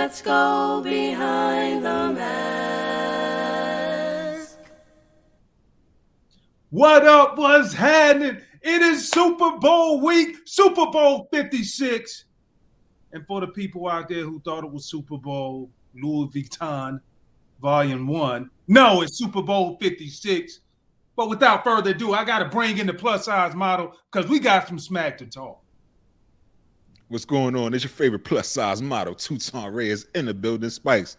Let's go behind the mask. What up? What's happening? It is Super Bowl week, Super Bowl 56. And for the people out there who thought it was Super Bowl Louis Vuitton Volume 1, no, it's Super Bowl 56. But without further ado, I got to bring in the plus size model because we got some smack to talk. What's going on? It's your favorite plus size model, Tutan Reyes in the building. Spikes,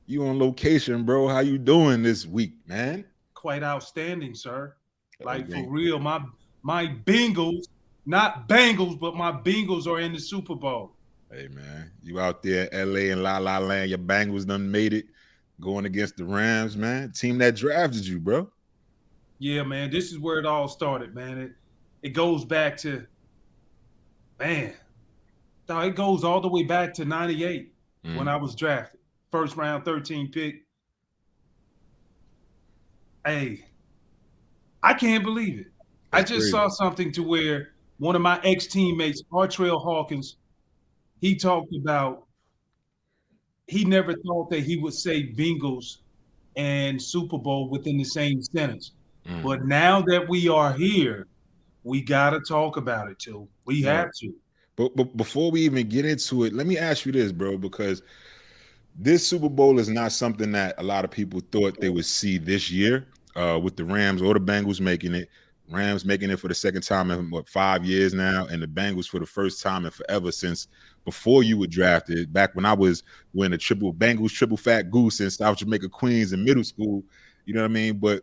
you on location, bro. How you doing this week, man? Quite outstanding, sir. Like, for real, my Bengals, not Bengals, but my Bengals are in the Super Bowl. Hey, man, you out there in L.A. and La La Land, your Bengals done made it, going against the Rams, man. Team that drafted you, bro. Yeah, man, this is where it all started, man. It goes back to, man, it goes all the way back to 98 when I was drafted. First round, 13 pick. Hey, I can't believe it. I just saw something to where one of my ex-teammates, Artrell Hawkins, he talked about he never thought that he would say Bengals and Super Bowl within the same sentence. But now that we are here, we got to talk about it, too. We have to. But before we even get into it, let me ask you this, bro, because this Super Bowl is not something that a lot of people thought they would see this year with the Rams or the Bengals making it. Rams making it for the second time in, 5 years now, and the Bengals for the first time in forever since before you were drafted, back when I was wearing a triple fat goose in South Jamaica, Queens in middle school. You know what I mean? But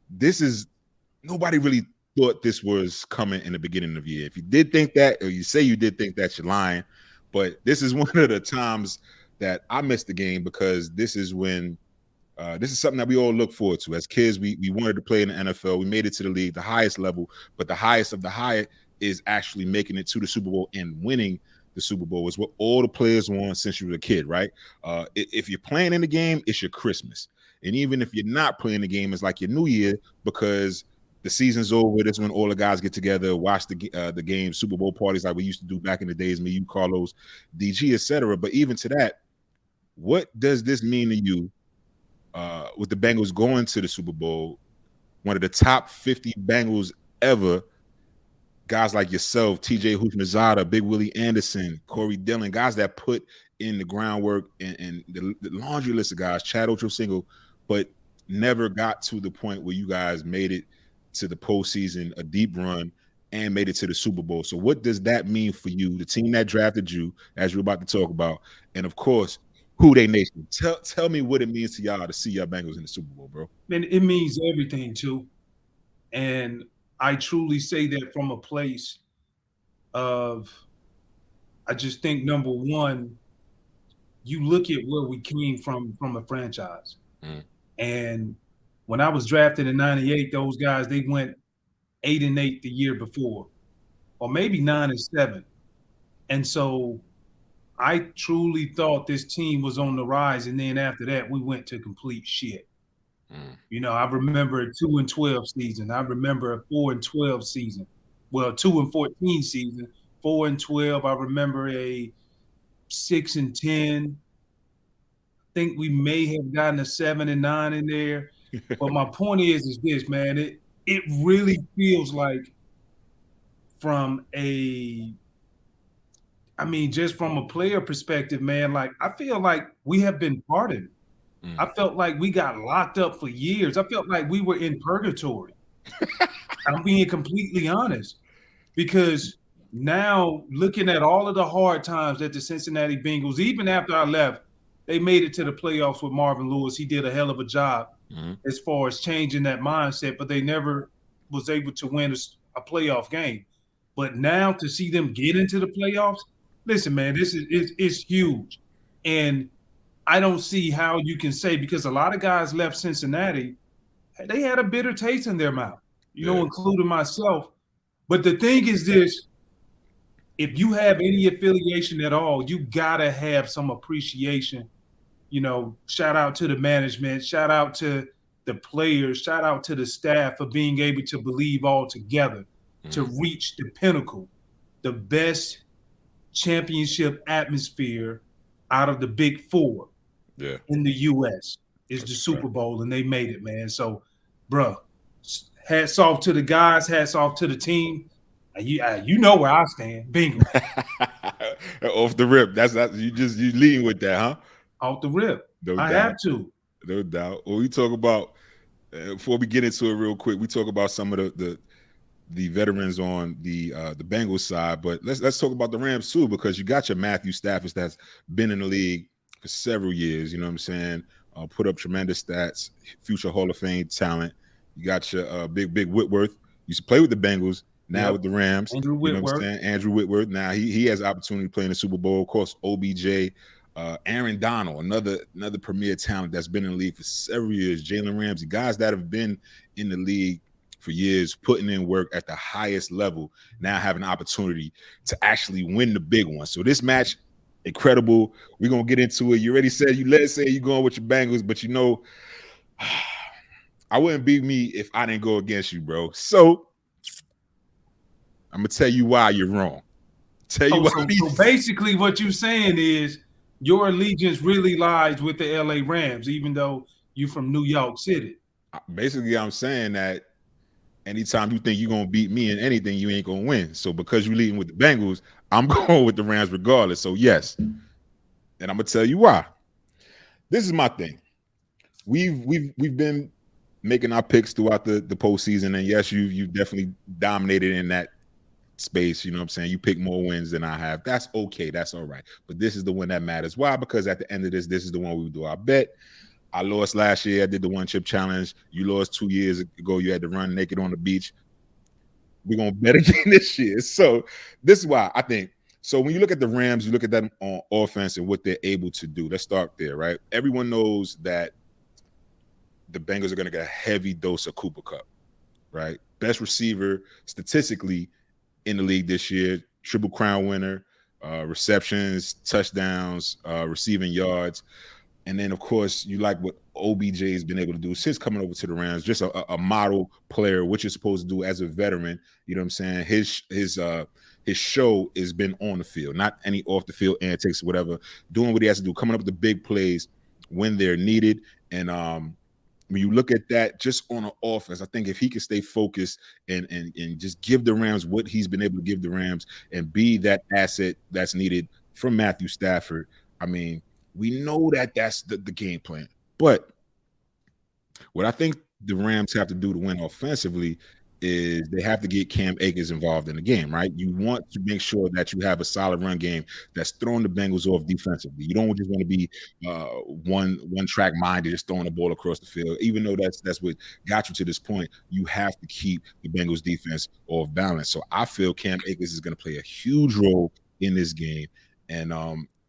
this is – nobody really thought this was coming in the beginning of the year. If you did think that, or you say you did think that, you're lying. But this is one of the times that I missed the game because this is when this is something that we all look forward to. As kids, we wanted to play in the NFL. We made it to the league, the highest level, but the highest of the high is actually making it to the Super Bowl and winning the Super Bowl is what all the players want since you were a kid, right? If you're playing in the game, it's your Christmas. And even if you're not playing the game, it's like your New Year because the season's over. That's when all the guys get together, watch the game, Super Bowl parties like we used to do back in the days, me, you, Carlos, DG, etc. But even to that, what does this mean to you with the Bengals going to the Super Bowl, one of the top 50 Bengals ever, guys like yourself, TJ Houshmandzadeh, Big Willie Anderson, Corey Dillon, guys that put in the groundwork and the laundry list of guys, Chad Ochocinco, but never got to the point where you guys made it to the postseason, a deep run, and made it to the Super Bowl. So what does that mean for you, the team that drafted you, as we're about to talk about, and of course, who they nation? Tell me what it means to y'all to see y'all Bengals in the Super Bowl, bro. Man, it means everything, too. And I truly say that from a place of, I just think, number one, you look at where we came from a franchise. And when I was drafted in 98, those guys, they went 8-8 the year before, or maybe 9-7. And so I truly thought this team was on the rise. And then after that, we went to complete shit. You know, I remember a 2-12 season. I remember a 4-12 season. Well, 2-14 season, 4-12. I remember a 6-10. I think we may have gotten a 7-9 in there. But my point is this, man, it really feels like just from a player perspective, man, like I feel like we have been pardoned. I felt like we got locked up for years. I felt like we were in purgatory. I'm being completely honest because now looking at all of the hard times that the Cincinnati Bengals, even after I left, they made it to the playoffs with Marvin Lewis. He did a hell of a job as far as changing that mindset, but they never was able to win a playoff game. But now to see them get into the playoffs, listen, man, it's huge. And I don't see how you can say, because a lot of guys left Cincinnati, they had a bitter taste in their mouth, including myself. But the thing is this, if you have any affiliation at all, you got to have some appreciation. Shout out to the management, shout out to the players, shout out to the staff for being able to believe all together to reach the pinnacle, the best championship atmosphere out of the big four in the U.S. is the Super Bowl, and they made it, man. So, bro, hats off to the guys, hats off to the team. You know where I stand, Bengals. Off the rip. That's you leading with that, huh? Off the rip. No I doubt. have to. No doubt. Well, we talk about before we get into it real quick, we talk about some of the veterans on the Bengals side, but let's talk about the Rams too, because you got your Matthew Stafford that's been in the league for several years. You know what I'm saying? Put up tremendous stats, future Hall of Fame talent. You got your big Whitworth. Used to play with the Bengals, now with the Rams. Andrew Whitworth. You know what I'm saying? Andrew Whitworth. Now he has opportunity to play in the Super Bowl. Of course, OBJ. Aaron Donald, another premier talent that's been in the league for several years. Jalen Ramsey, guys that have been in the league for years, putting in work at the highest level, now have an opportunity to actually win the big one. So this match, incredible. We're gonna get into it. You already said let's say you're going with your Bengals, but you know, I wouldn't be me if I didn't go against you, bro. So I'm gonna tell you why you're wrong. So basically, what you're saying is your allegiance really lies with the LA Rams, even though you're from New York City. Basically, I'm saying that anytime you think you're going to beat me in anything, you ain't going to win. So because you're leading with the Bengals, I'm going with the Rams regardless. So yes, and I'm going to tell you why. This is my thing. We've been making our picks throughout the postseason, and yes, you've definitely dominated in that space. You know what I'm saying? You pick more wins than I have. That's okay. That's all right. But this is the one that matters. Why? Because at the end of this is the one we do our bet. I lost last year. I did the one chip challenge. You lost 2 years ago. You had to run naked on the beach. We're going to bet again this year. So this is why I think. So when you look at the Rams, you look at them on offense and what they're able to do. Let's start there, right? Everyone knows that the Bengals are going to get a heavy dose of Cooper Kupp, right? Best receiver statistically in the league this year, Triple Crown winner, receptions, touchdowns, receiving yards. And then, of course, you like what OBJ has been able to do since coming over to the Rams, just a model player, which you're supposed to do as a veteran. You know what I'm saying? His show has been on the field, not any off the field antics, whatever, doing what he has to do, coming up with the big plays when they're needed. And when you look at that just on an offense, I think if he can stay focused and just give the Rams what he's been able to give the Rams and be that asset that's needed from Matthew Stafford, I mean, we know that that's the game plan. But what I think the Rams have to do to win offensively is they have to get Cam Akers involved in the game, right? You want to make sure that you have a solid run game that's throwing the Bengals off defensively. You don't just want to be one track minded, just throwing the ball across the field. Even though that's what got you to this point, you have to keep the Bengals defense off balance. So I feel Cam Akers is going to play a huge role in this game. And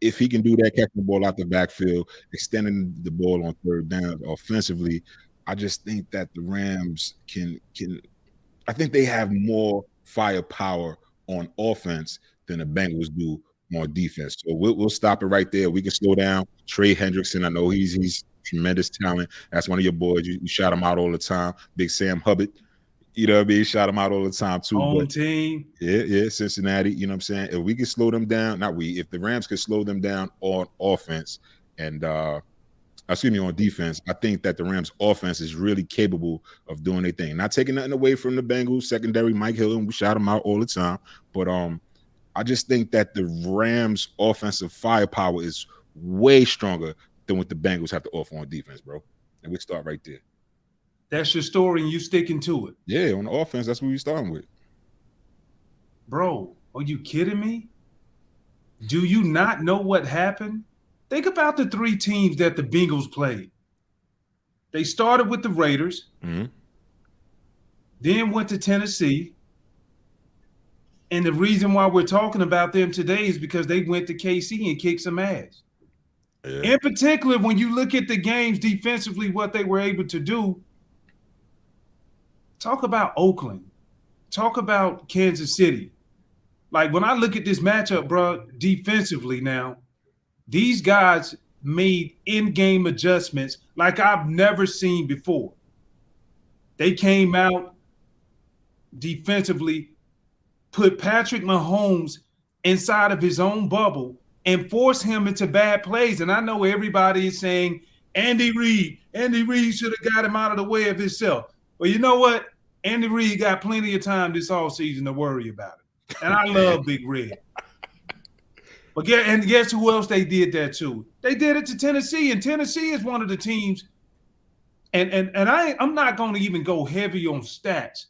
if he can do that, catching the ball out the backfield, extending the ball on third down offensively, I just think that the Rams can I think they have more firepower on offense than the Bengals do on defense. So we'll stop it right there. We can slow down. Trey Hendrickson, I know he's tremendous talent. That's one of your boys. You shout him out all the time. Big Sam Hubbard, you know what I mean? Shout him out all the time too. Home team. Yeah, Cincinnati, you know what I'm saying? If we can slow them down, if the Rams could slow them down on offense and on defense, I think that the Rams offense is really capable of doing their thing. Not taking nothing away from the Bengals secondary, Mike Hill, and we shout him out all the time. But I just think that the Rams offensive firepower is way stronger than what the Bengals have to offer on defense, bro. And we start right there. That's your story and you sticking to it. Yeah, on the offense, that's what we're starting with. Bro, are you kidding me? Do you not know what happened? Think about the three teams that the Bengals played. They started with the Raiders, then went to Tennessee. And the reason why we're talking about them today is because they went to KC and kicked some ass. Yeah. In particular, when you look at the games defensively, what they were able to do, talk about Oakland. Talk about Kansas City. Like, when I look at this matchup, bro, defensively now, these guys made in-game adjustments like I've never seen before. They came out defensively, put Patrick Mahomes inside of his own bubble, and force him into bad plays. And I know everybody is saying, Andy Reid should have got him out of the way of himself. Well, you know what? Andy Reid got plenty of time this offseason to worry about it. And I love Big Red. But guess who else they did that to? They did it to Tennessee, and Tennessee is one of the teams. And I'm not going to even go heavy on stats,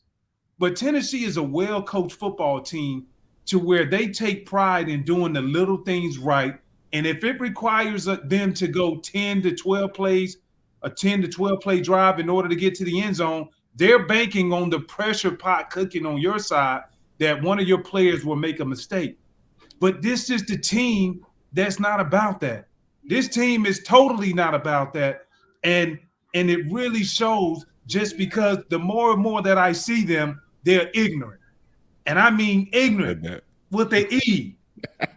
but Tennessee is a well-coached football team to where they take pride in doing the little things right. And if it requires them to go 10 to 12 plays, a 10 to 12 play drive in order to get to the end zone, they're banking on the pressure pot cooking on your side that one of your players will make a mistake. But this is the team that's not about that. This team is totally not about that. And it really shows, just because the more and more that I see them, they're ignorant. And I mean ignorant with the E,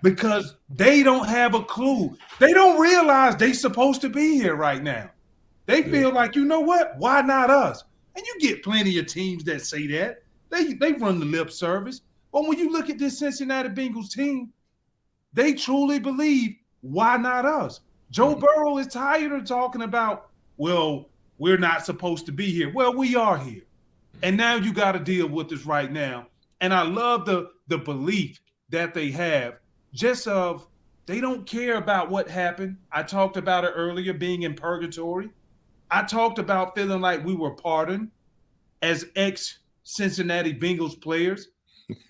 because they don't have a clue. They don't realize they're supposed to be here right now. They feel like, you know what? Why not us? And you get plenty of teams that say that. They run the lip service. But when you look at this Cincinnati Bengals team, they truly believe, why not us? Joe Burrow is tired of talking about, well, we're not supposed to be here. Well, we are here. And now you got to deal with this right now. And I love the belief that they have, just of they don't care about what happened. I talked about it earlier, being in purgatory. I talked about feeling like we were pardoned as ex-Cincinnati Bengals players.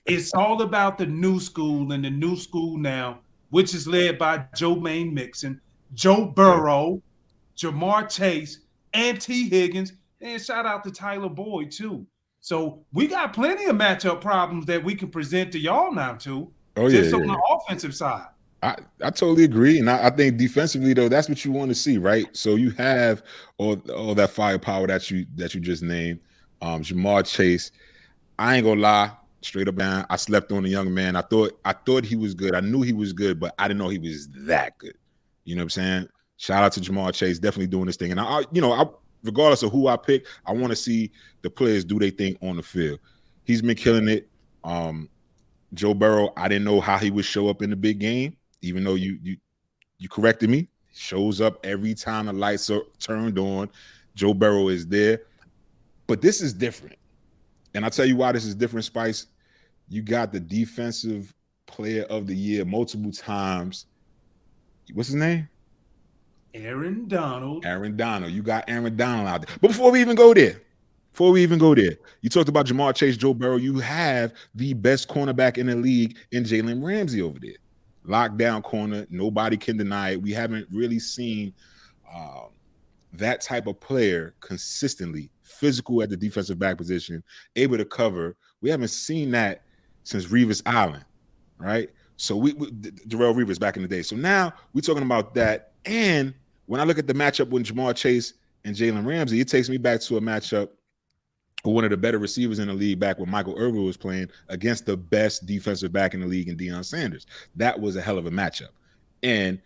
It's all about the new school, and the new school now, which is led by Jermaine Mixon, Joe Burrow, Jamar Chase, and T. Higgins, and shout out to Tyler Boyd too. So we got plenty of matchup problems that we can present to y'all now too. On the offensive side. I totally agree. And I think defensively, though, that's what you want to see, right? So you have all that firepower that you just named. Jamar Chase, I ain't gonna lie, straight up, man, I slept on the young man. I thought he was good. I knew he was good, but I didn't know he was that good. You know what I'm saying? Shout out to Jamar Chase, definitely doing this thing. And I regardless of who I pick, I want to see the players do their thing on the field. He's been killing it. Joe Burrow, I didn't know how he would show up in the big game, even though you corrected me. He shows up every time the lights are turned on. Joe Burrow is there. But this is different. And I'll tell you why this is different, Spice. You got the defensive player of the year multiple times. What's his name? Aaron Donald. You got Aaron Donald out there. But before we even go there, you talked about Jamar Chase, Joe Burrow. You have the best cornerback in the league in Jalen Ramsey over there. Lockdown corner. Nobody can deny it. We haven't really seen that type of player consistently, physical at the defensive back position, able to cover. We haven't seen that since Revis Island, right? So Darrelle Revis back in the day. So now we're talking about that. And when I look at the matchup with Jamar Chase and Jalen Ramsey, it takes me back to a matchup with one of the better receivers in the league back when Michael Irvin was playing against the best defensive back in the league in Deion Sanders. That was a hell of a matchup. And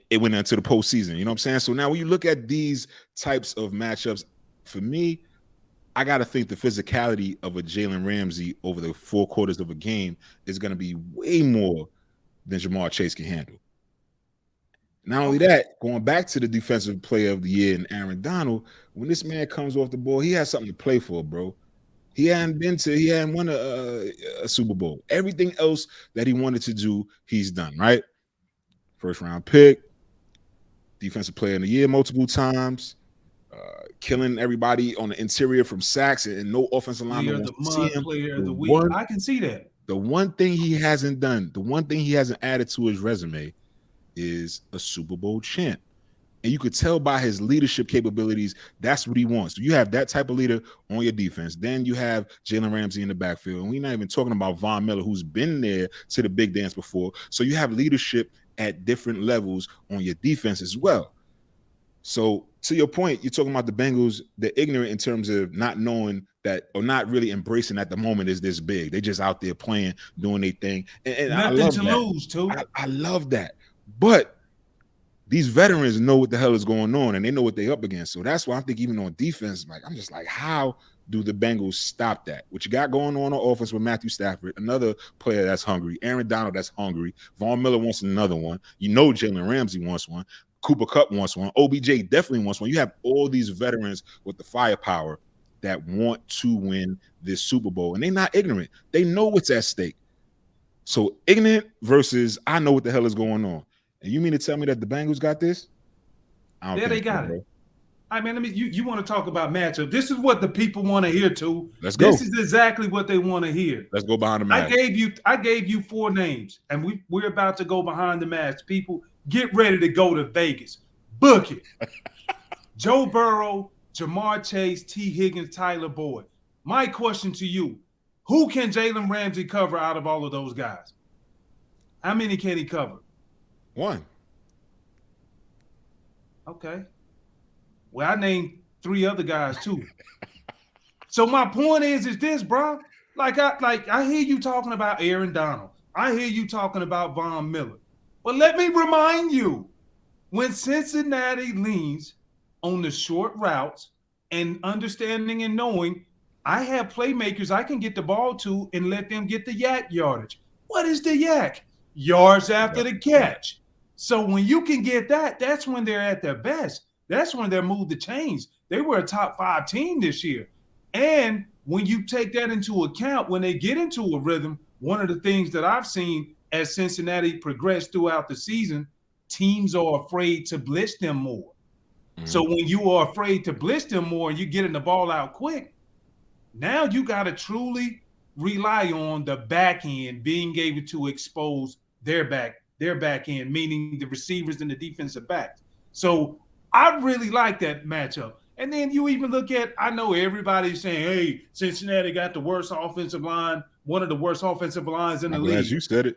it went into the postseason. You know what I'm saying? So now when you look at these types of matchups, for me, I got to think the physicality of a Jalen Ramsey over the 4 quarters of a game is going to be way more than Jamar Chase can handle. Not only that, going back to the defensive player of the year and Aaron Donald, when this man comes off the ball, he has something to play for, bro. He hadn't won a Super Bowl. Everything else that he wanted to do, he's done, right? First round pick, defensive player of the year multiple times, killing everybody on the interior from sacks and no offensive lineman wants to see him. Player of the week. I can see that. The one thing he hasn't done, the one thing he hasn't added to his resume is a Super Bowl champ. And you could tell by his leadership capabilities, that's what he wants. So you have that type of leader on your defense. Then you have Jalen Ramsey in the backfield. And we're not even talking about Von Miller, who's been there to the big dance before. So you have leadership at different levels on your defense as well. So to your point, you're talking about the Bengals, they're ignorant in terms of not knowing that, or not really embracing at the moment is this big. They're just out there playing, doing their thing. And nothing to lose, too. I love that. But these veterans know what the hell is going on, and they know what they're up against. So that's why I think even on defense, like I'm just like, how do the Bengals stop that? What you got going on offense with Matthew Stafford, another player that's hungry, Aaron Donald that's hungry, Von Miller wants another one. You know Jalen Ramsey wants one. Cooper Kupp wants one. OBJ definitely wants one. You have all these veterans with the firepower that want to win this Super Bowl, and they're not ignorant. They know what's at stake. So ignorant versus I know what the hell is going on. And you mean to tell me that the Bengals got this? I don't think they got it. I mean, you want to talk about matchup. This is what the people want to hear, too. Let's go. This is exactly what they want to hear. Let's go behind the mask. I gave you 4 names, and we're about to go behind the mask. People, get ready to go to Vegas. Book it. Joe Burrow, Jamar Chase, T. Higgins, Tyler Boyd. My question to you, who can Jalen Ramsey cover out of all of those guys? How many can he cover? 1. Okay. Well, I named 3 other guys too. So my point is this, bro. I hear you talking about Aaron Donald. I hear you talking about Von Miller. But let me remind you, when Cincinnati leans on the short routes and understanding and knowing, I have playmakers I can get the ball to and let them get the yak yardage. What is the yak? Yards after the catch. So when you can get that, that's when they're at their best. That's when they moved the chains. They were a top 5 team this year. And when you take that into account, when they get into a rhythm, one of the things that I've seen as Cincinnati progressed throughout the season, teams are afraid to blitz them more. So when you are afraid to blitz them more and you're getting the ball out quick, now you got to truly rely on the back end being able to expose their back end, meaning the receivers and the defensive backs. So I really like that matchup. And then you even look at, I know everybody's saying, hey, Cincinnati got the worst offensive line, one of the worst offensive lines in the league. As you said it.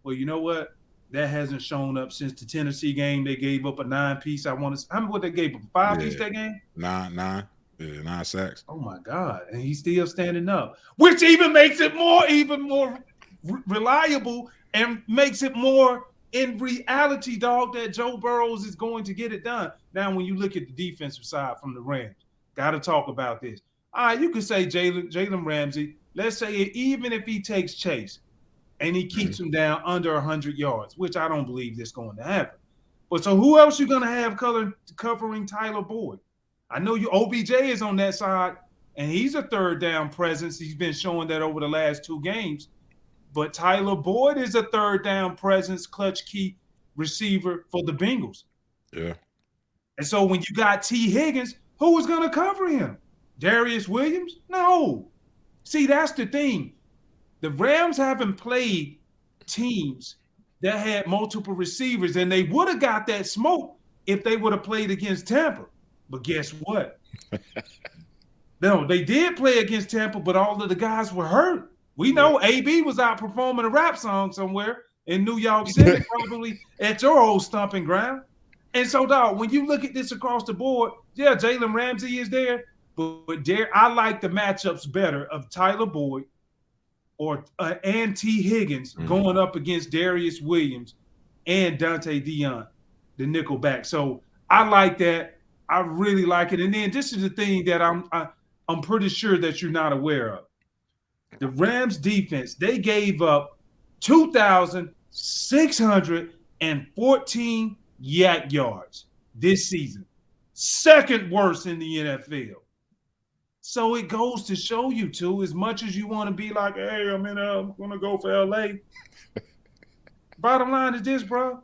Well, you know what? That hasn't shown up since the Tennessee game. They gave up a 9-piece. How many what they gave up? 5-piece that game? 9. Yeah, 9 sacks. Oh my God. And he's still standing up, which even makes it even more reliable and makes it more in reality, dog, that Joe Burrows is going to get it done. Now, when you look at the defensive side from the Rams, got to talk about this. All right, you could say Jalen Ramsey, let's say even if he takes Chase and he keeps him down under 100 yards, which I don't believe that's going to happen. But so who else you going to have covering Tyler Boyd? I know OBJ is on that side, and he's a third down presence. He's been showing that over the last 2 games. But Tyler Boyd is a third down presence, clutch key receiver for the Bengals. Yeah. And so when you got T. Higgins, who is going to cover him? Darius Williams? No. See, that's the thing. The Rams haven't played teams that had multiple receivers, and they would have got that smoke if they would have played against Tampa. But guess what? No, they did play against Tampa, but all of the guys were hurt. We know AB was out performing a rap song somewhere in New York City, probably at your old stomping ground. And so, dog, when you look at this across the board, yeah, Jalen Ramsey is there, but I like the matchups better of Tyler Boyd and T. Higgins going up against Darius Williams and Dante Dion, the nickelback. So I like that. I really like it. And then this is the thing that I'm pretty sure that you're not aware of. The Rams defense, they gave up 2,614 yak yards this season. Second worst in the NFL. So it goes to show you, too, as much as you want to be like, hey, I'm going to go for L.A. Bottom line is this, bro.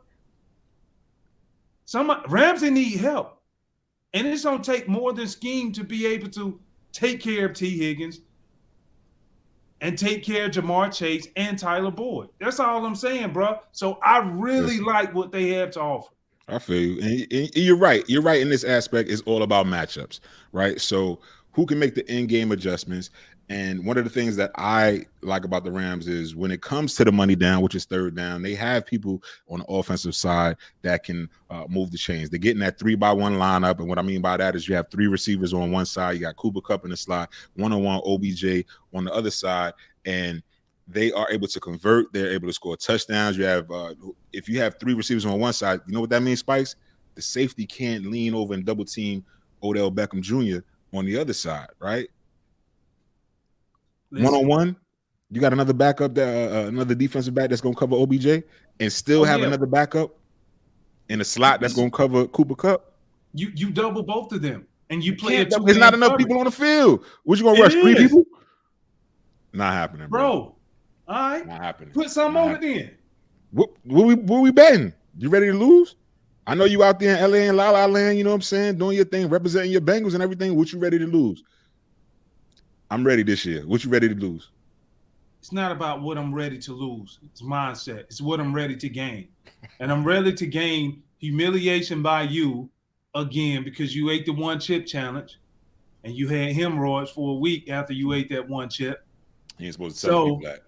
Ramsey need help. And it's going to take more than scheme to be able to take care of T. Higgins and take care of Jamar Chase and Tyler Boyd. That's all I'm saying, bro. So I really like what they have to offer. I feel you. And you're right. You're right in this aspect. It's all about matchups, right? So who can make the in-game adjustments? And one of the things that I like about the Rams is when it comes to the money down, which is third down, they have people on the offensive side that can move the chains. They're getting that 3-by-1 lineup. And what I mean by that is you have 3 receivers on one side. You got Cooper Kupp in the slot, one-on-one OBJ on the other side. And they are able to convert. They're able to score touchdowns. You have if you have 3 receivers on one side, you know what that means, Spikes? The safety can't lean over and double team Odell Beckham Jr. on the other side, right? 1-on-1. You got another backup that another defensive back that's gonna cover OBJ, and still have another backup in a slot that's gonna cover Cooper Kupp. You double both of them, and you play a There's not enough people on the field. What you gonna rush? 3 people? Not happening, bro. All right, not happening. Put some on it then. What we betting? You ready to lose? I know you out there in LA and La La Land, you know what I'm saying, doing your thing, representing your Bengals and everything. What you ready to lose? I'm ready this year. What you ready to lose? It's not about what I'm ready to lose. It's mindset. It's what I'm ready to gain. And I'm ready to gain humiliation by you again because you ate the one chip challenge and you had hemorrhoids for a week after you ate that one chip. You ain't supposed to tell me that.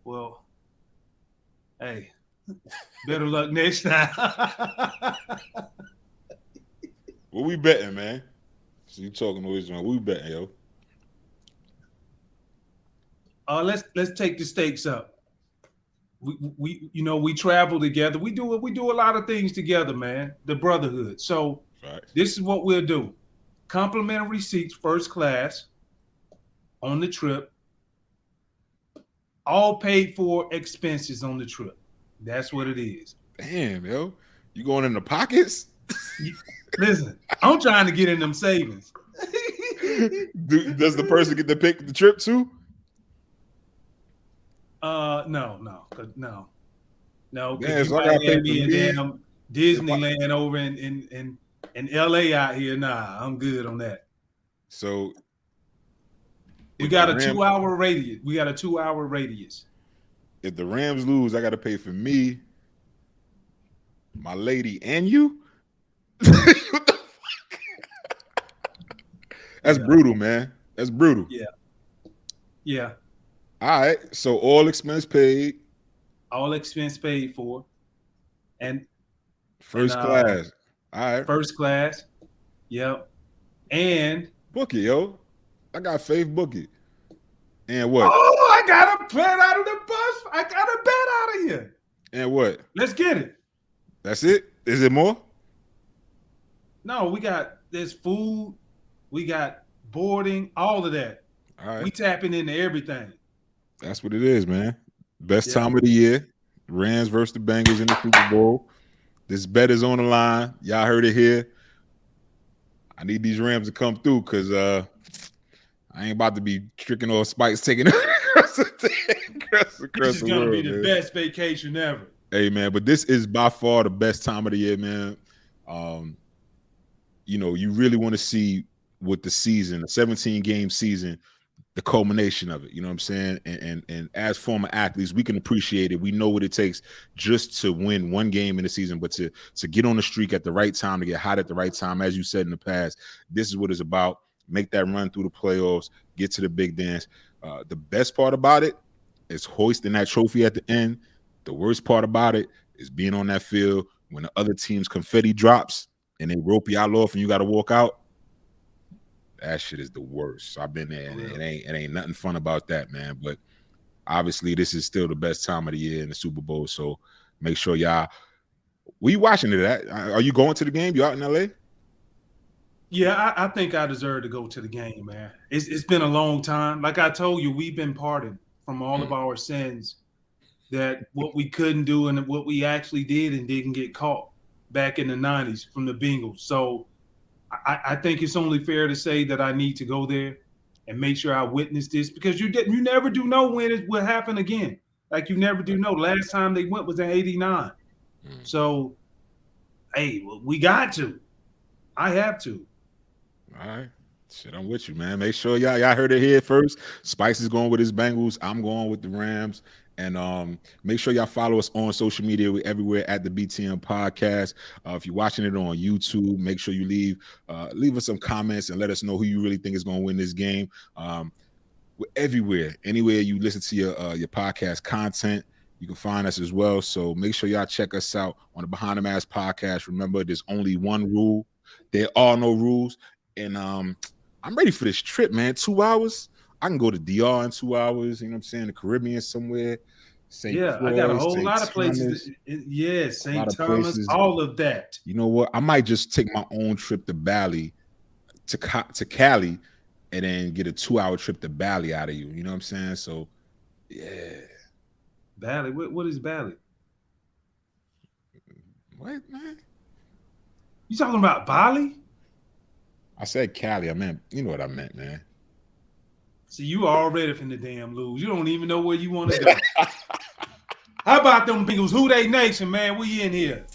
Well, hey, better luck next time. What we betting, man? So you talking to Israel. What we betting, yo? Let's take the stakes up. We travel together. We do a lot of things together, man. The brotherhood. So This is what we'll do: complimentary seats, first class, on the trip. All paid for expenses on the trip. That's what it is. Damn, yo, you going in the pockets? Listen, I'm trying to get in them savings. Does the person get to pick the trip too? No. Yeah, so you might have me in damn Disneyland over in LA out here. Nah, I'm good on that. So we got a 2-hour radius. If the Rams lose, I got to pay for me, my lady, and you. What the fuck? That's brutal, man. That's brutal. Yeah. All right. So all expense paid. All expense paid for. And first class. All right. First class. Yep. And book it, yo. I got faith. Book it. And what? Oh, I got a bet out of the bus. I got a bet out of here. And what? Let's get it. That's it? Is it more? No, there's food, we got boarding, all of that. All right. We tapping into everything. That's what it is, man. Best time of the year. Rams versus the Bengals in the Super Bowl. This bet is on the line. Y'all heard it here. I need these Rams to come through because I ain't about to be tricking off Spikes taking it across the This is going to be the best vacation ever. Hey, man, but this is by far the best time of the year, man. You really want to see what the season, the 17-game season, the culmination of it. You know what I'm saying? And as former athletes, we can appreciate it. We know what it takes just to win one game in the season, but to get on the streak at the right time, to get hot at the right time, as you said in the past, this is what it's about. Make that run through the playoffs, get to the big dance. The best part about it is hoisting that trophy at the end. The worst part about it is being on that field when the other team's confetti drops and they rope y'all off and you got to walk out. That shit is the worst. So I've been there, and it ain't nothing fun about that, man. But obviously, this is still the best time of the year in the Super Bowl. So make sure y'all. Were you watching it at? Are you going to the game? You out in LA? Yeah, I think I deserve to go to the game, man. It's been a long time. Like I told you, we've been pardoned from all of our sins. That what we couldn't do and what we actually did and didn't get caught back in the 90s from the Bengals. So I think it's only fair to say that I need to go there and make sure I witness this because you never do know when it will happen again. Like you never do know. Last time they went was in '89. So, hey, we got to. I have to. All right. Shit, I'm with you, man. Make sure y'all heard it here first. Spice is going with his Bengals. I'm going with the Rams. And make sure y'all follow us on social media. We're everywhere at the BTM Podcast. If you're watching it on YouTube, make sure you leave us some comments and let us know who you really think is going to win this game. We're everywhere. Anywhere you listen to your podcast content, you can find us as well. So make sure y'all check us out on the Behind the Mask Podcast. Remember, there's only one rule. There are no rules. And I'm ready for this trip, man. 2 hours. I can go to DR in 2 hours, you know what I'm saying? The Caribbean somewhere. St. Croix, I got a whole St. lot of places. St. Thomas, all of that. You know what? I might just take my own trip to Bali, to Cali, and then get a 2-hour trip to Bali out of you. You know what I'm saying? So, yeah. Bali? What is Bali? What, man? You talking about Bali? I said Cali. I meant, you know what I meant, man. See, you already finna damn lose. You don't even know where you want to go. How about them Bengals? Who they nation, man? We in here.